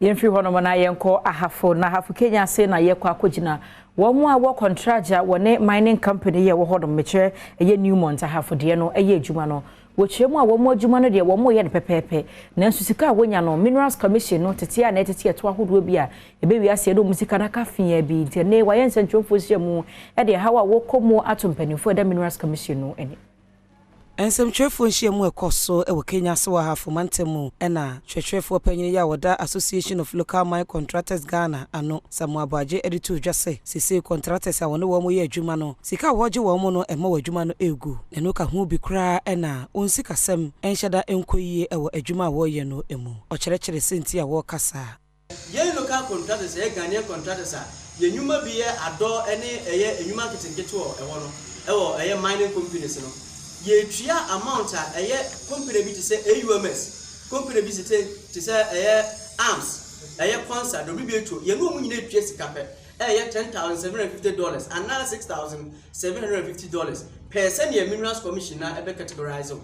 Yemfri hono na yenko ahafo na ahafo Kenya se na yekọ akogina womo a wo contractor wone mining company ye wo hodo meche eye Newmont ahafo de no eye adwuma no wo kyeremu a womo adwuma no de womo ye ne pepepe nanso sika wonya no minerals commission no tete a na tete to ahodo bi a ebe wi ase do musika na kafia bi nte ne wa yense ntwofo siemu e de hawa wo komo atompanifo da minerals commission no eni ensem twefo nhyiemu ekoso ewo Kenya se wa hafo mantemu ena twetwefo panyini ya woda Association of Local Contractors Ghana ano samuabaje editu dwase sisi contractors a wone wo mo ye adwuma no sika woje wo mo no ema wadwuma no egu eno ka hu bi kra ena onsika sem enhyada enkoyie ewo adwuma wo ye no emu okyerechire senti a wo kasa ye local contractors ye Ghanaian contractors a ye nyuma bi ye ado ene eye enyuma ketenketo ewo no ewo eye mining companies no ye tria amount a eye company bi to say AUMS company bi to say eye arms eye concert do bi etu ye no mu nyina tria sika pe eye $10,750 and now $6,750 per cent ye minerals commission na ebe categorize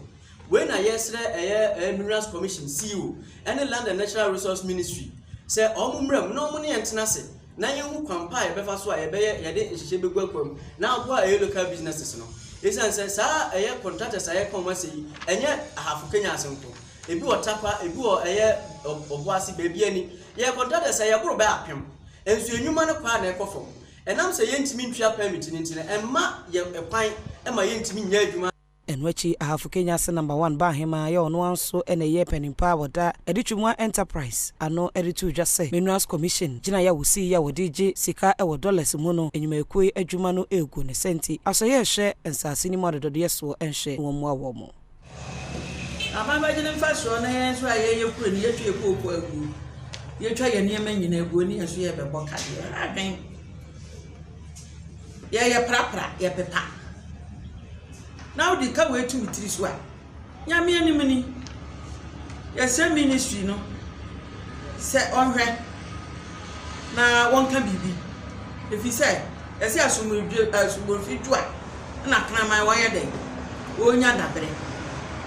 when I yesterday eye minerals commission CEO any land and natural resource ministry say omumrem no mu ne yentena se na ye hu kwampa ye befa so a ye be ye de nhihye begwa kwam na agbo a local businesses no esan say sa eye contractors aye come say enye ahafo Kenya asenko ebi otapa ebi o eye oboase bebi ani ye contractors aye boro ba apem ensu enwuma no kwa na ekofom enam say yentimi ntwa permit ni ntine emma ye ekwan emma yentimi nya adwuma enwachi ahafo Kenya se number 1 ba hema ye ono anso ene ye penimpa woda editwumwa enterprise ano editu dwase minerals commission gina ya wusi ya wodije sika ewo dollars mu no enyuma ekoi adwuma no egu ne senti aso ye hwe ensase ni mododo yeso enhwe womo awomo amama gine mfaso na ye so aye ye kuro ni ye twa ekoko agu ye twa ye niema nyina agu ni yeso ye bebo kade adwen ye prapra ye pepa now the car way to this one. Yami any mini. Yes, ministry no. Say on her. Na one can be. If he say, as I assume will fit to and I can my wire day. Oh, yana bre.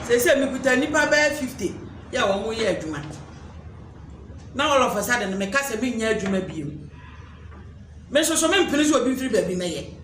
Say me put a nipa by 50. Ya one more year, Juma. Now all of a sudden, me cast a big year, Juma be you. Measure some police will be free baby may.